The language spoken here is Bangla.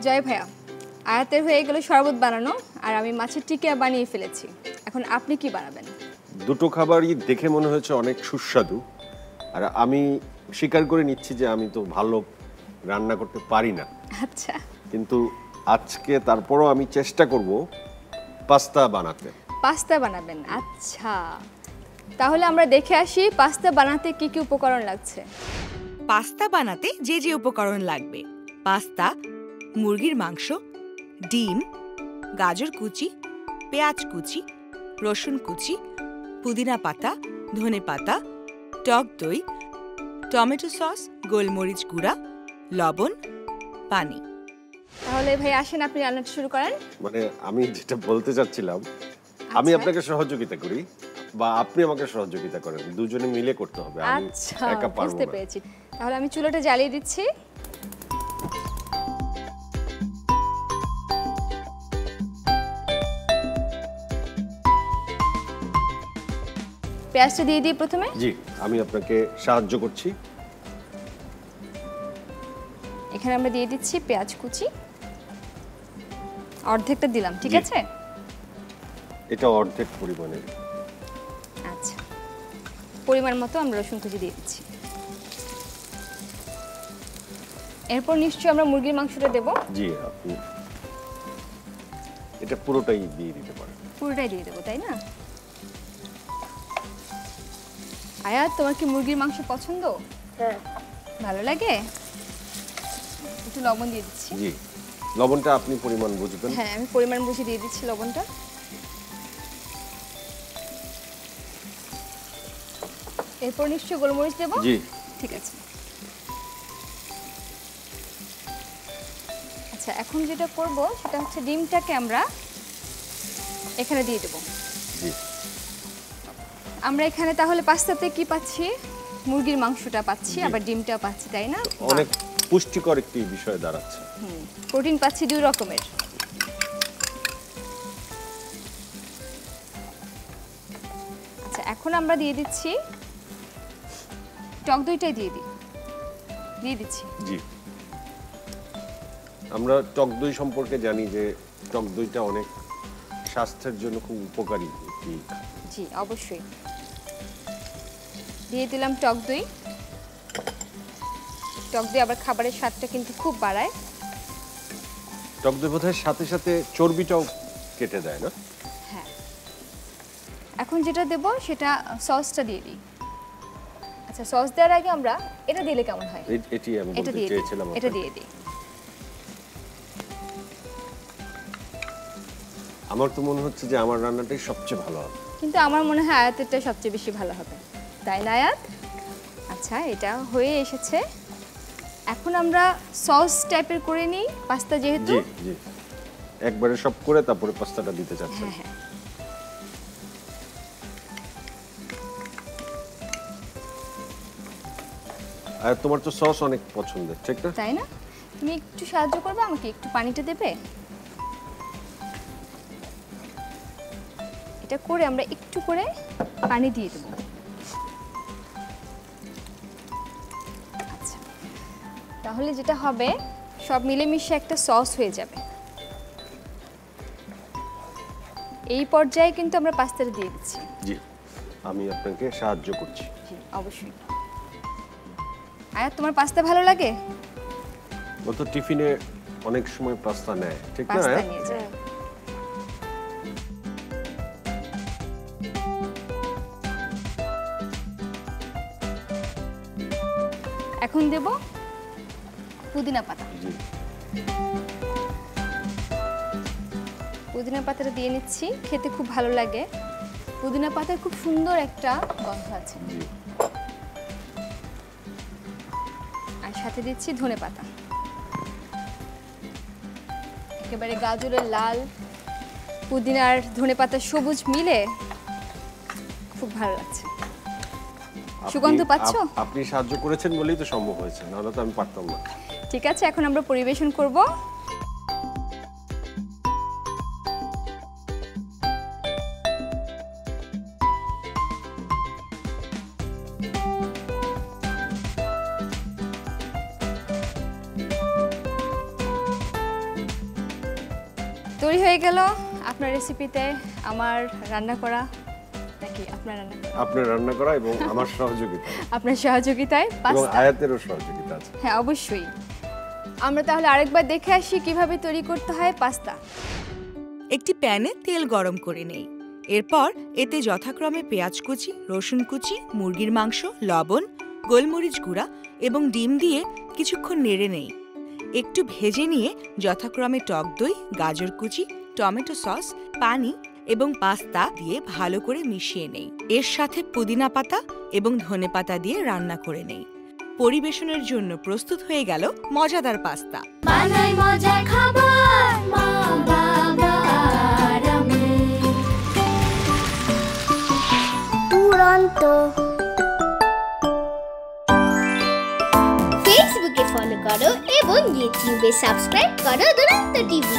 জয় ভাইয়া, আয়াতের হয়ে গেল শরবত বানানো আর আমি মাছের টিকিয়া বানিয়ে ফেলেছি। এখন আপনি কি বানাবেন? দুটো খাবারই দেখে মনে হয়েছে অনেক সুস্বাদু, আর আমি স্বীকার করে নিচ্ছি যে আমি তো ভালো রান্না করতে পারি না। আচ্ছা, কিন্তু আজকে তারপরও আমি চেষ্টা করব পাস্তা বানাতে। পাস্তা বানাবেন? আচ্ছা, তাহলে আমরা দেখে আসি পাস্তা বানাতে কি কি উপকরণ লাগছে। পাস্তা বানাতে যে যে উপকরণ লাগবে: পাস্তা, মুরগির মাংস, ডিম, গাজর কুচি, পেঁয়াজ কুচি, রসুন কুচি, পুদিনা পাতা, ধনে পাতা, টক দই, টমেটো সস, গোলমরিচ গুঁড়া, লবণ, পানি। তাহলে ভাই আসেন আপনি রান্নাটা শুরু করেন। মানে আমি যেটা বলতে চাচ্ছিলাম, আমি আপনাকে সহযোগিতা করি বা আপনি আমাকে সহযোগিতা করেন, দুজনে মিলে করতে হবে। আমি একা পারবো না। বুঝতে পেরেছি। তাহলে আমি চুলাটা জ্বালিয়ে দিচ্ছি। পেঁয়াজটা দিয়ে দিই প্রথমে। জি, আমি আপনাকে সাহায্য করছি। এখানে আমরা দিয়ে দিচ্ছি পেঁয়াজ কুচি, অর্ধেকটা দিলাম, ঠিক আছে? এটা অর্ধেক পরিমাণে। আচ্ছা, পরিমাণ মতো আমরা রসুন কুচি দিয়ে দিচ্ছি। এরপর নিশ্চয়ই আমরা মুরগির মাংসটা দেব। জি, আপনি এটা পুরোটাই দিয়ে দিতে পারেন। পুরোটাই দিয়ে দেবো, তাই না? আয়াত, তোমার কি মুরগির মাংস পছন্দ? হ্যাঁ। ভালো লাগে? একটু লবণ দিয়ে দিচ্ছি। জি, লবণটা আপনি পরিমাণ বুঝবেন। হ্যাঁ, আমি পরিমাণ বুঝে দিয়ে দিচ্ছি লবণটা। এরপর নিশ্চয়ই গোলমরিচ দেব। জি, ঠিক আছে। আচ্ছা, এখন যেটা করব সেটা হচ্ছে ডিমটাকে আমরা এখানে দিয়ে দেব। জি, আমরা এখানে তাহলে পাস্তাতে কি পাচ্ছি? মুরগির মাংসটা পাচ্ছি, আবার ডিমটা পাচ্ছি, তাই না? অনেক পুষ্টিকর একটি বিষয় দাঁড়াচ্ছে। প্রোটিন পাচ্ছি দুই রকমের। আচ্ছা, এখন আমরা দিয়ে দিচ্ছি টক দইটাই দিয়ে দিচ্ছি। জি, আমরা টক দই সম্পর্কে জানি যে টক দইটা অনেক স্বাস্থ্যের জন্য খুব উপকারী একটি। জি, অবশ্যই দিয়ে দিলাম টক দই। টক দই আবার খাবারের স্বাদটা কিন্তু খুব বাড়ায়। টক দই বোধহয় সাথে সাথে চর্বিটাও কেটে দেয়, না? হ্যাঁ। এখন যেটা দেব সেটা সসটা দিয়ে দিই। আচ্ছা, সস দেওয়ার আগে আমরা এটা দিলে কেমন হয়? এটি আমি বলতে চেয়েছিলাম। এটা দিয়ে দিই। আমার তো মনে হচ্ছে যে আমার রান্নাটাই সবচেয়ে ভালো হবে। কিন্তু আমার মনে হয় আয়াতেরটা সবচেয়ে বেশি ভালো হবে, তাই না আয়াত? আচ্ছা, এটা হয়ে এসেছে। এখন আমরা সস টাইপের করে নিই পাস্তা যেহেতু। জি জি, একবারে সব করে তারপরে পাস্তাটা দিতে চাচ্ছেন। হ্যাঁ হ্যাঁ। আর তোমার তো সস অনেক পছন্দের, ঠিক না? তাই না? তুমি একটু সাহায্য করবে আমাকে, একটু পানিটা দেবে? এটা করে আমরা একটু করে পানি দিয়ে দেব। আচ্ছা, তাহলে যেটা হবে সব মিলেমিশে একটা সস হয়ে যাবে। এই পর্যায়ে কিন্তু আমরা পাস্তাটা দিয়ে দিচ্ছি। জি, আমি আপনাকে সাহায্য করছি। জি, অবশ্যই। আয়াত, তোমার পাস্তা ভালো লাগে? ও তো টিফিনে অনেক সময় পাস্তা নেয়, ঠিক না? পাস্তা নিয়ে যায়। এখন দেব পুদিনা পাতা। জি, পুদিনা পাতাটা দিয়ে নিচ্ছি, খেতে খুব ভালো লাগে। পুদিনা পাতার খুব সুন্দর একটা গন্ধ আছে। জি, আর সাথে দিচ্ছি ধনে পাতা। একেবারে গাজরের লাল, পুদিনার ধনে পাতার সবুজ মিলে খুব ভালো লাগছে। সুগন্ধ পাচ্ছো? আপনি সাহায্য করেছেন বলেই তো সম্ভব হয়েছে, নাহলে তো আমি পারতাম না। ঠিক আছে, এখন আমরা পরিবেশন করব। তৈরি হয়ে গেল আপনার রেসিপিতে আমার রান্না করা নাকি আপনার রান্না করা? আপনার রান্না করা এবং আমার সহযোগিতা। আপনার সহযোগিতায় এবং পাস্তা। আয়াতেরও সহযোগিতা আছে। হ্যাঁ অবশ্যই। আমরা তাহলে আরেকবার দেখে আসি কিভাবে তৈরি করতে হয় পাস্তা। একটি প্যানে তেল গরম করে নেই। এরপর এতে যথাক্রমে পেঁয়াজ কুচি, রসুন কুচি, মুরগির মাংস, লবণ, গোলমরিচ গুঁড়া এবং ডিম দিয়ে কিছুক্ষণ নেড়ে নেই। একটু ভেজে নিয়ে যথাক্রমে টক দই, গাজর কুচি, টমেটো সস, পানি এবং পাস্তা দিয়ে ভালো করে মিশিয়ে নেই। এর সাথে পুদিনা পাতা এবং ধনেপাতা দিয়ে রান্না করে নেই। পরিবেশনের জন্য প্রস্তুত হয়ে গেল মজাদার পাস্তা। বানাই মজার খাবার মা বাবার আমি। দুরন্ত। ফেসবুকে ফলো করো এবং ইউটিউবে সাবস্ক্রাইব করো দুরন্ত টিভি।